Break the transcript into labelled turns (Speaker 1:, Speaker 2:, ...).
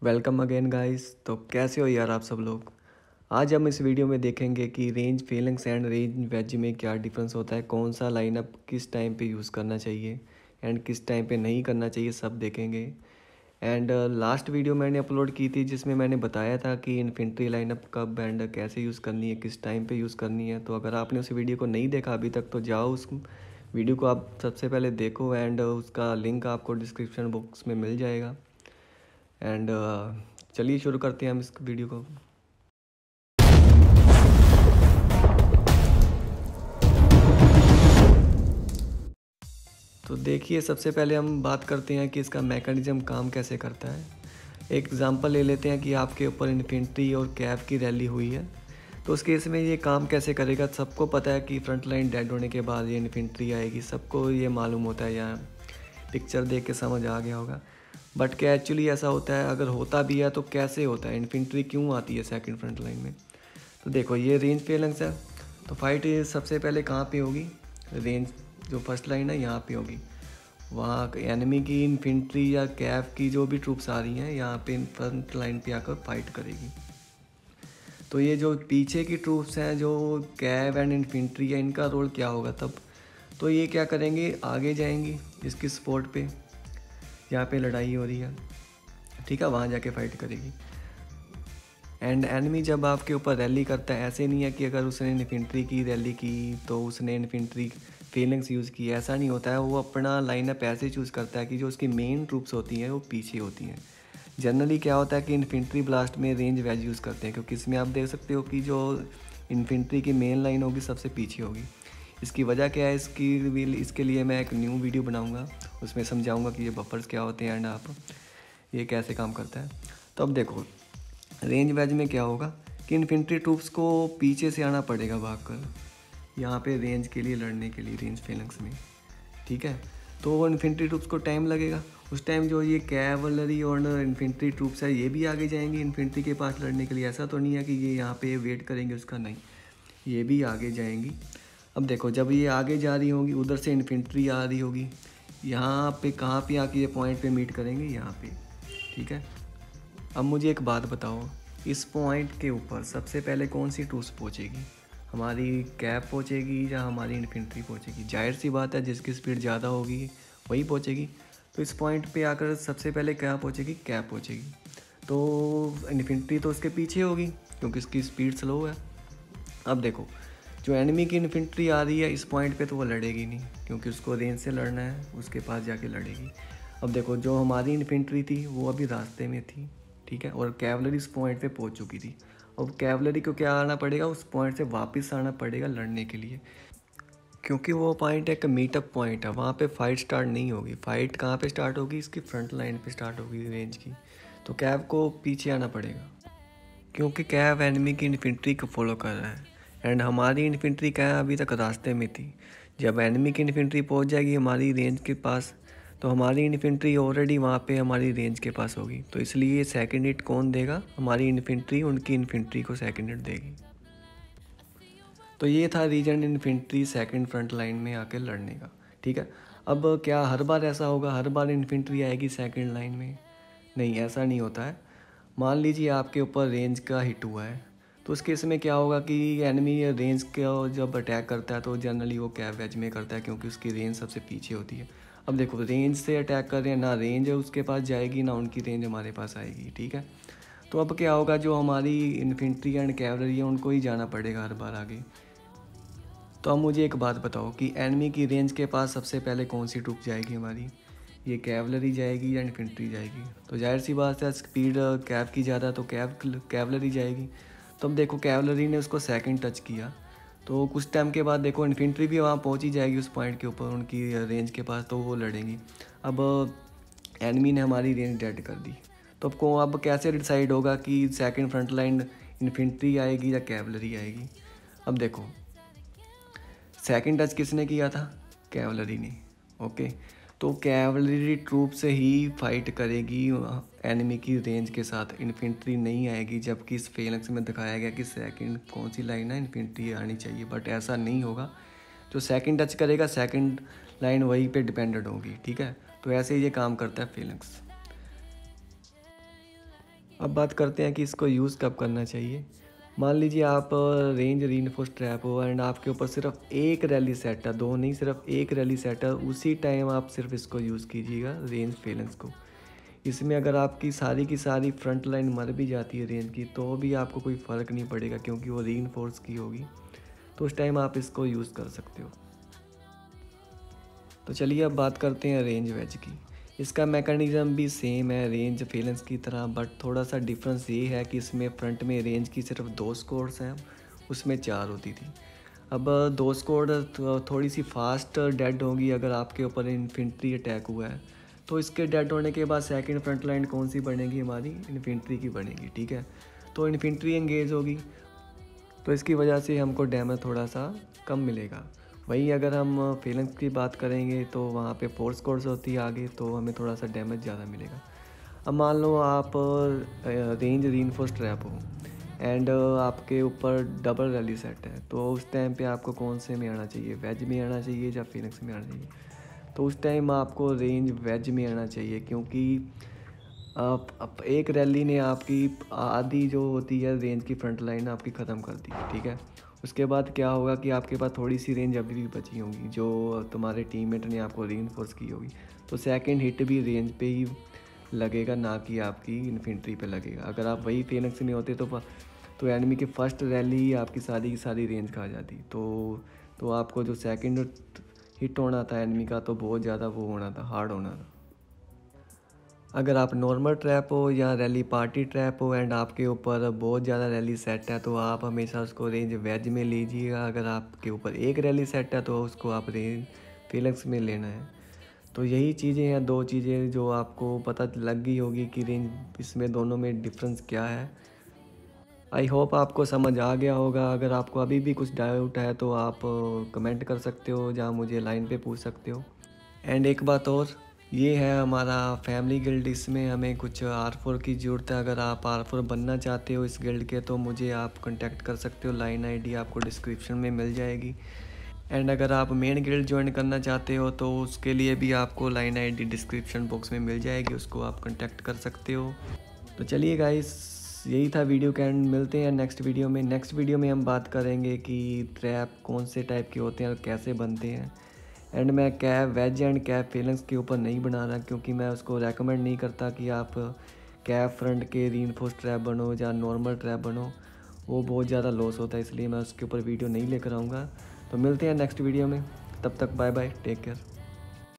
Speaker 1: Welcome again guys. तो कैसे हो यार आप सब लोग। आज हम इस वीडियो में देखेंगे कि range feelings and range ways में क्या डिफरेंस होता है, कौन सा लाइनअप किस टाइम पे यूज़ करना चाहिए एंड किस टाइम पे नहीं करना चाहिए, सब देखेंगे। एंड लास्ट वीडियो मैंने अपलोड की थी जिसमें मैंने बताया था कि इन्फेंट्री लाइनअप कब एंड कैसे यूज़ करनी है, किस टाइम पे यूज़ करनी है। तो अगर आपने उस वीडियो को नहीं देखा अभी तक तो जाओ उस वीडियो को आप सबसे पहले देखो एंड उसका लिंक आपको डिस्क्रिप्शन बॉक्स में मिल जाएगा। एंड चलिए शुरू करते हैं हम इस वीडियो को। तो देखिए, सबसे पहले हम बात करते हैं कि इसका मैकेनिज़्म काम कैसे करता है। एक एग्ज़ाम्पल ले लेते हैं कि आपके ऊपर इन्फेंट्री और कैव की रैली हुई है। तो उस केस में ये काम कैसे करेगा, सबको पता है कि फ्रंट लाइन डेड होने के बाद ये इन्फेंट्री आएगी, सबको ये मालूम होता है, यहाँ पिक्चर देख के समझ आ गया होगा। बट क्या एक्चुअली ऐसा होता है, अगर होता भी है तो कैसे होता है, इन्फेंट्री क्यों आती है सेकंड फ्रंट लाइन में। तो देखो, ये रेंज फेलिंग्स है। तो फाइट सबसे पहले कहाँ पे होगी, रेंज जो फर्स्ट लाइन है यहाँ पे होगी। वहाँ एनिमी की इन्फेंट्री या कैव की जो भी ट्रूप्स आ रही हैं यहाँ पे फ्रंट लाइन पे आकर फाइट करेगी। तो ये जो पीछे की ट्रूप्स हैं, जो कैव एंड इन्फेंट्री है, इनका रोल क्या होगा तब। तो ये क्या करेंगे, आगे जाएंगी इसकी सपोर्ट पे, जहाँ पे लड़ाई हो रही है, ठीक है, वहाँ जाके फाइट करेगी। एंड एनिमी जब आपके ऊपर रैली करता है, ऐसे नहीं है कि अगर उसने इन्फेंट्री की रैली की तो उसने इन्फेंट्री फेलिंग्स यूज़ की, ऐसा नहीं होता है। वो अपना लाइनअप ऐसे चूज़ करता है कि जो उसकी मेन ट्रूप्स होती हैं वो पीछे होती हैं। जनरली क्या होता है कि इन्फेंट्री ब्लास्ट में रेंज वेज यूज़ करते हैं, क्योंकि इसमें आप देख सकते हो कि जो इन्फेंट्री की मेन लाइन होगी सबसे पीछे होगी। इसकी वजह क्या है, इसके लिए मैं एक न्यू वीडियो बनाऊँगा, उसमें समझाऊँगा कि ये बफर्स क्या होते हैं एंड आप ये कैसे काम करता है। तो अब देखो, रेंज वेज में क्या होगा कि इन्फेंट्री ट्रूप्स को पीछे से आना पड़ेगा भागकर यहाँ पे रेंज के लिए, लड़ने के लिए रेंज फेलिंग्स में, ठीक है। तो वो इन्फेंट्री ट्रूप्स को टाइम लगेगा। उस टाइम जो ये कैवलरी और इन्फेंट्री ट्रूप्स है ये भी आगे जाएंगी इन्फेंट्री के पास लड़ने के लिए। ऐसा तो नहीं है कि ये यहाँ पे वेट करेंगे उसका, नहीं, ये भी आगे जाएंगी। अब देखो, जब ये आगे जा रही होंगी, उधर से इन्फेंट्री आ रही होगी, यहाँ पे कहाँ पे आके ये पॉइंट पे मीट करेंगे, यहाँ पे, ठीक है। अब मुझे एक बात बताओ, इस पॉइंट के ऊपर सबसे पहले कौन सी ट्रूप्स पहुंचेगी, हमारी कैब पहुंचेगी या हमारी इन्फेंट्री पहुंचेगी। जाहिर सी बात है, जिसकी स्पीड ज़्यादा होगी वही पहुंचेगी। तो इस पॉइंट पे आकर सबसे पहले क्या पहुंचेगी, कैब पहुंचेगी। तो इन्फेंट्री तो उसके पीछे होगी क्योंकि इसकी स्पीड स्लो है। अब देखो, जो एनिमी की इन्फेंट्री आ रही है इस पॉइंट पे तो वो लड़ेगी नहीं, क्योंकि उसको रेंज से लड़ना है, उसके पास जाके लड़ेगी। अब देखो, जो हमारी इन्फेंट्री थी वो अभी रास्ते में थी, ठीक है, और कैवलरी इस पॉइंट पे पहुंच चुकी थी। अब कैवलरी को क्या आना पड़ेगा, उस पॉइंट से वापस आना पड़ेगा लड़ने के लिए, क्योंकि वो पॉइंट एक मीटअप पॉइंट है, वहाँ पे फाइट स्टार्ट नहीं होगी। फाइट कहाँ पे स्टार्ट होगी, इसकी फ्रंट लाइन पे स्टार्ट होगी रेंज की। तो कैव को पीछे आना पड़ेगा, क्योंकि कैव एनिमी की इन्फेंट्री को फॉलो कर रहा है एंड हमारी इन्फेंट्री क्या है, अभी तक रास्ते में थी। जब एनिमी की इन्फेंट्री पहुंच जाएगी हमारी रेंज के पास, तो हमारी इन्फेंट्री ऑलरेडी वहाँ पे हमारी रेंज के पास होगी। तो इसलिए सेकंड हिट कौन देगा, हमारी इन्फेंट्री उनकी इन्फेंट्री को सेकंड हिट देगी। तो ये था reason infantry second front line में आके लड़ने का, ठीक है। अब क्या हर बार ऐसा होगा, हर बार इन्फेंट्री आएगी सेकंड लाइन में, नहीं, ऐसा नहीं होता है। मान लीजिए आपके ऊपर रेंज का हिट हुआ है, तो उस केस में क्या होगा कि एनिमी रेंज का जब अटैक करता है तो जनरली वो कैव वेज में करता है, क्योंकि उसकी रेंज सबसे पीछे होती है। अब देखो, रेंज से अटैक कर रहे हैं, ना रेंज उसके पास जाएगी ना उनकी रेंज हमारे पास आएगी, ठीक है। तो अब क्या होगा, जो हमारी इन्फेंट्री एंड कैवलरी है उनको ही जाना पड़ेगा हर बार आगे। तो अब मुझे एक बात बताओ कि एनिमी की रेंज के पास सबसे पहले कौन सी ट्रूप जाएगी हमारी, ये कैवलरी जाएगी या इन्फेंट्री जाएगी। तो जाहिर सी बात है, स्पीड कैव की ज़्यादा, तो कैवलरी जाएगी। तो अब देखो, कैवलरी ने उसको सेकंड टच किया, तो कुछ टाइम के बाद देखो इन्फेंट्री भी वहाँ पहुँच ही जाएगी उस पॉइंट के ऊपर उनकी रेंज के पास, तो वो लड़ेंगी। अब एनिमी ने हमारी रेंज डेड कर दी, तो अब कैसे डिसाइड होगा कि सेकंड फ्रंट लाइन इन्फेंट्री आएगी या कैवलरी आएगी। अब देखो, सेकंड टच किसने किया था, कैवलरी ने, ओके। तो कैवलरी ट्रूप से ही फाइट करेगी एनिमी की रेंज के साथ, इन्फेंट्री नहीं आएगी। जबकि इस फेलिंग्स में दिखाया गया कि सेकंड कौन सी लाइन है, इन्फेंट्री आनी चाहिए, बट ऐसा नहीं होगा। जो सेकंड टच करेगा सेकंड लाइन वहीं पे डिपेंडेंट होगी, ठीक है। तो ऐसे ही ये काम करता है फेलिंग्स। अब बात करते हैं कि इसको यूज़ कब करना चाहिए। मान लीजिए आप रेंज रीइंफोर्स ट्रैप हो एंड आपके ऊपर सिर्फ एक रैली सेट है, दो नहीं सिर्फ एक रैली सेट है, उसी टाइम आप सिर्फ इसको यूज़ कीजिएगा रेंज फेलेंस को। इसमें अगर आपकी की सारी फ्रंट लाइन मर भी जाती है रेंज की, तो भी आपको कोई फ़र्क नहीं पड़ेगा क्योंकि वो रीइंफोर्स की होगी। तो उस टाइम आप इसको यूज़ कर सकते हो। तो चलिए अब बात करते हैं रेंज वेज की। इसका मैकेनिज़्म भी सेम है रेंज फेलेंस की तरह, बट थोड़ा सा डिफरेंस ये है कि इसमें फ्रंट में रेंज की सिर्फ 2 स्कोर्स हैं, उसमें 4 होती थी। अब 2 स्कोर थोड़ी सी फास्ट डेड होगी अगर आपके ऊपर इन्फेंट्री अटैक हुआ है, तो इसके डेड होने के बाद सेकंड फ्रंट लाइन कौन सी बनेगी, हमारी इन्फेंट्री की बनेगी, ठीक है। तो इन्फेंट्री एंगेज होगी, तो इसकी वजह से हमको डैमेज थोड़ा सा कम मिलेगा। वहीं अगर हम फेलेंस की बात करेंगे तो वहाँ पे 4 स्कोर्स होती है आगे, तो हमें थोड़ा सा डैमेज ज़्यादा मिलेगा। अब मान लो आप रेंज रीइंफोर्स ट्रैप हो एंड आपके ऊपर डबल रैली सेट है, तो उस टाइम पे आपको कौन से में आना चाहिए, वेज में आना चाहिए या फेलेंस में आना चाहिए। तो उस टाइम आपको रेंज वेज में आना चाहिए, क्योंकि अब एक रैली ने आपकी आधी जो होती है रेंज की फ्रंट लाइन आपकी ख़त्म कर दी, ठीक है। उसके बाद क्या होगा कि आपके पास थोड़ी सी रेंज अभी भी बची होगी जो तुम्हारे टीममेट ने आपको रीइंफोर्स की होगी, तो सेकंड हिट भी रेंज पे ही लगेगा, ना कि आपकी इन्फेंट्री पे लगेगा। अगर आप वही फेलेंस में होते तो एनिमी की फ़र्स्ट रैली ही आपकी की सारी रेंज खा जाती, तो आपको जो सेकंड हिट होना था एनिमी का, तो बहुत ज़्यादा वो होना था, हार्ड होना था। अगर आप नॉर्मल ट्रैप हो या रैली पार्टी ट्रैप हो एंड आपके ऊपर बहुत ज़्यादा रैली सेट है, तो आप हमेशा उसको रेंज वेज में लीजिएगा। अगर आपके ऊपर एक रैली सेट है तो उसको आप रेंज फेलेंस में लेना है। तो यही चीज़ें हैं, 2 चीज़ें जो आपको पता लग गई होगी कि रेंज इसमें दोनों में डिफरेंस क्या है। आई होप आपको समझ आ गया होगा। अगर आपको अभी भी कुछ डाउट है तो आप कमेंट कर सकते हो या मुझे लाइन पे पूछ सकते हो। एंड एक बात और, ये है हमारा फैमिली गिल्ड, इसमें हमें कुछ R4 की ज़रूरत है। अगर आप R4 बनना चाहते हो इस गिल्ड के, तो मुझे आप कांटेक्ट कर सकते हो, लाइन आईडी आपको डिस्क्रिप्शन में मिल जाएगी। एंड अगर आप मेन गिल्ड ज्वाइन करना चाहते हो तो उसके लिए भी आपको लाइन आईडी डिस्क्रिप्शन बॉक्स में मिल जाएगी, उसको आप कांटेक्ट कर सकते हो। तो चलिए गाइस, यही था वीडियो का एंड, मिलते हैं नेक्स्ट वीडियो में। नेक्स्ट वीडियो में हम बात करेंगे कि ट्रैप कौन से टाइप के होते हैं और कैसे बनते हैं। एंड मैं कैप वेज एंड कैप फेलेंस के ऊपर नहीं बना रहा, क्योंकि मैं उसको रेकमेंड नहीं करता कि आप कैप फ्रंट के रीइंफोर्स ट्रैप बनो या नॉर्मल ट्रैप बनो, वो बहुत ज़्यादा लॉस होता है, इसलिए मैं उसके ऊपर वीडियो नहीं लेकर आऊँगा। तो मिलते हैं नेक्स्ट वीडियो में, तब तक बाय बाय, टेक केयर।